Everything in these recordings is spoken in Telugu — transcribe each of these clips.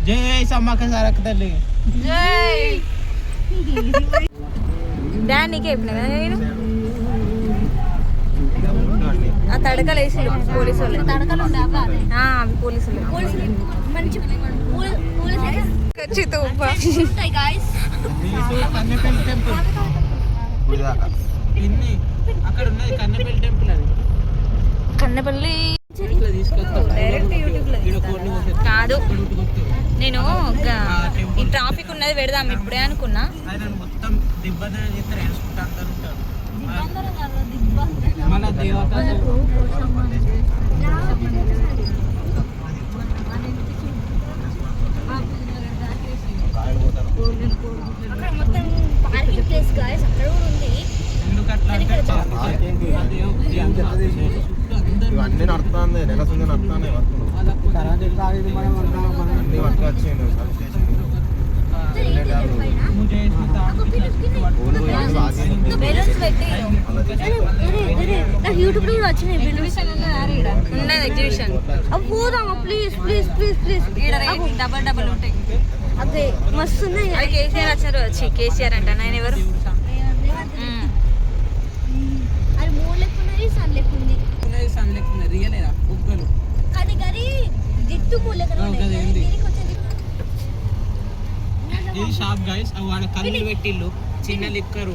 జై సమ్మక్క సారక్క తల్లి జై డాడ్ నీకే చెప్పిన కదా నేను ఆ తడకలు వేసి పోలీసు వాళ్ళు తడకలు అవి పోలీసులు మంచి అక్కడ ఉన్నది కన్నపల్లి టెంపుల్ అది కన్నపల్లి డైరెక్ట్ యూట్యూబ్ లో కాదు నేను ఈ ట్రాఫిక్ ఉన్నది పెడదాం ఇప్పుడే అనుకున్నా మొత్తం దిబ్బన మన దేవత మొత్తం పార్కింగ్ ప్లేస్ గాయ్స్ అక్కడ కూడా ఉంది. ఇవన్నీ నడుస్తుంది నెలసంగా నడుస్తున్నాయి అన్ని పట్టుకొచ్చిండు యూట్యూబ్ లో కూడా వచ్చినాయి ఎగ్జిబిషన్ పోదామా please please please please double ఉంటాయి అదే మస్తు ఉన్నాయి. అది కేసీఆర్ వచ్చారు వచ్చి కేసీఆర్ అంట ఆయన ఎవరు అది మూడు లెక్క ఉన్నది సన్ లెక్క ఉంది సన్ లెక్క ఉన్నది రియలేదా ఉగ్గలు కానీ గరి జిట్టు మూడు లెక్క ఇది షాప్ గైస్ వాడ కళ్ళు పెట్టిల్లు చిన్న లిక్కరు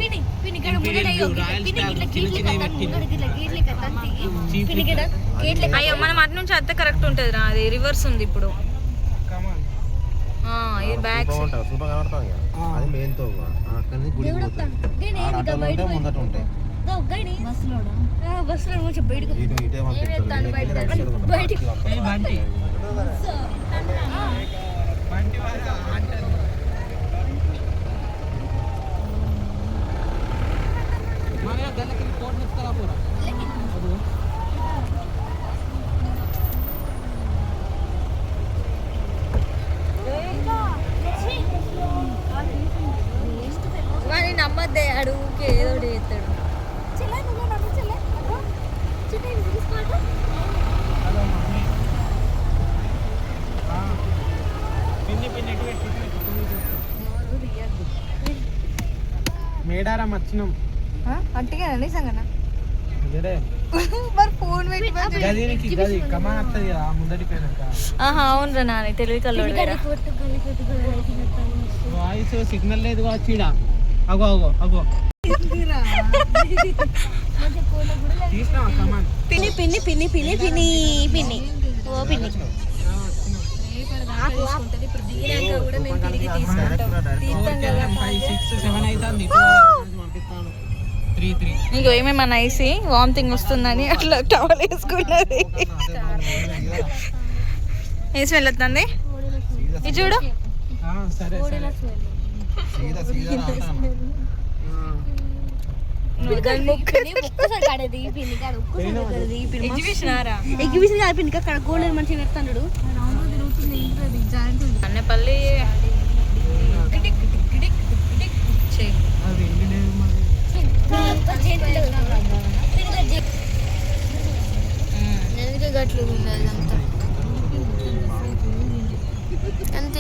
అయ్యో మనం అటు నుంచి అత్తే కరెక్ట్ ఉంటుంది రా అది రివర్స్ ఉంది ఇప్పుడు ఇది బ్యాక్ అది మెయిన్ తో ముందట ఉంటాయి వాడిని నమ్మద్దే అడుగుకి ఏదో చేస్తాడు మేడారం వచ్చినాం అంతేగా నిజంగా ఇదే మరి ఫోన్ పెట్టి గది కమాన్ వస్తుంది కదా ముందటి పోయినాక అవునరా నాని తెలివి కల్లోడు వాయిస్ సిగ్నల్ లేదు కావచ్చు ఈడ అగో అగో అగో తీసినావా కమాన్ పిన్ని పిన్ని పిన్ని పిన్ని పిన్ని పిన్ని ఓ పిన్ని కూడా మేము తిరిగి తీసుకుంటాం 5, 6, 7 అవుతుంది నీకు ఏమేమన్నా ఐసి వామిటింగ్ వస్తుందని అట్లా టవల్ వేసుకున్నది ఏ స్మెల్ వస్తుంది ఇది చూడు అన్నపల్లి గట్లు అంతా ఎంత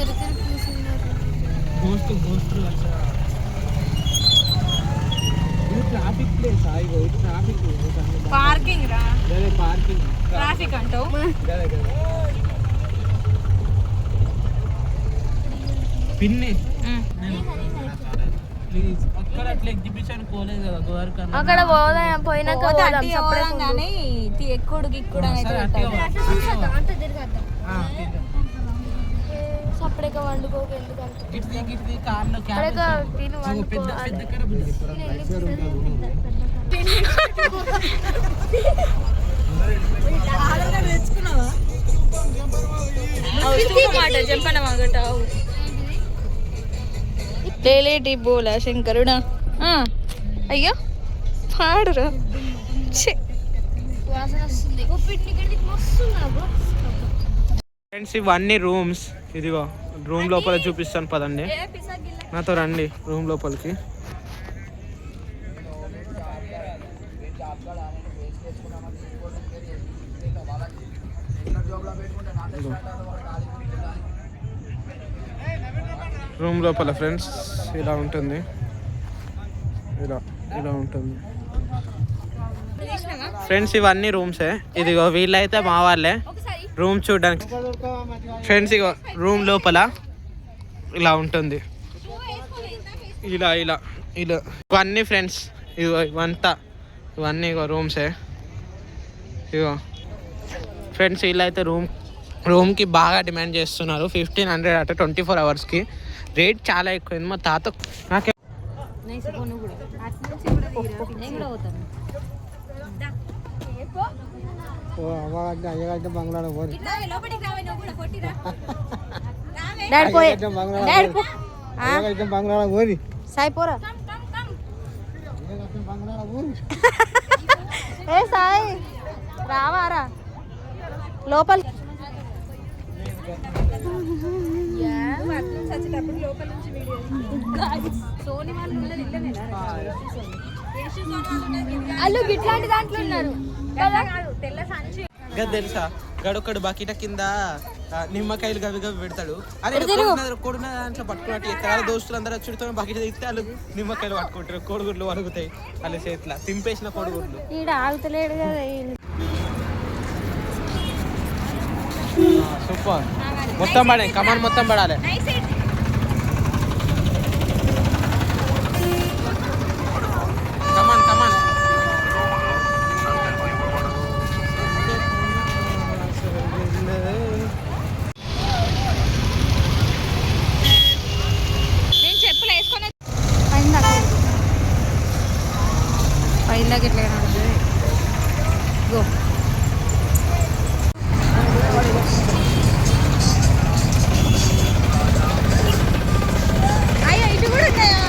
ట్రాఫిక్ ప్లేస్ ట్రాఫిక్ పార్కింగ్ రా పార్కింగ్ ట్రాఫిక్ అంటావు పిన్ని ప్లీజ్ అక్కడ అట్లా ఎగ్జిబిషన్ పోలేదు కదా గోవర్కర్ అక్కడ పోయినాక కానీ ఎక్కుడు గిక్కుడు సపరేక వండుకోక ఎందుకంటే చెప్పన మగటావు లేలేటి బోలా శంకరుడా అయ్యో పాడురా ఫ్రెండ్స్ ఇవన్నీ రూమ్స్ ఇదిగో రూమ్ లోపల చూపిస్తాను పదండి నాతో రండి రూమ్ లోపలికి రూమ్ లోపల ఫ్రెండ్స్ ఇలా ఉంటుంది, ఇలా ఇలా ఉంటుంది ఫ్రెండ్స్. ఇవన్నీ రూమ్సే. ఇదిగో వీళ్ళైతే మా వాళ్ళే రూమ్ చూడడానికి ఫ్రెండ్స్. ఇగో రూమ్ లోపల ఇలా ఉంటుంది, ఇలా ఇలా ఇలా ఇవన్నీ ఫ్రెండ్స్. ఇగో ఇవన్నీ ఇగో రూమ్సే. ఇగో ఫ్రెండ్స్ వీళ్ళైతే రూమ్కి బాగా డిమాండ్ చేస్తున్నారు. 1500 అట 24 అవర్స్కి. రేట్ చాలా ఎక్కువ. మా తాత నాకే బంగ్లా పోయి సాయి పోరా ఏ సాయి రావారా లోపల వాళ్ళు ఇట్లాంటి దాంట్లో ఉన్నారు తెల్ల సంచి తెలుసా గడొక్కడు బకెట కింద నిమ్మకాయలు గవి గవి పెడతాడు. అదే కొడున్న దాంట్లో పట్టుకున్నట్టు ఎక్కడ దోస్తులు అందరూ చుడుతూ బకెట తీస్తే వాళ్ళు నిమ్మకాయలు పట్టుకుంటారు. కోడిగుడ్లు వరుగుతాయి వాళ్ళ చేతిలో తింపేసిన కోడిగుడ్లు. ఈడ ఆగుతలేడు కదా. సూపర్. మొత్తం పడే కమాన్ మొత్తం పడాలి. కమాన్ కమాన్. నేను చెప్పులు వేసుకొని పైలాగా ఎట్లా గో అయ్యో ఇటు కూడా ఉన్నాయా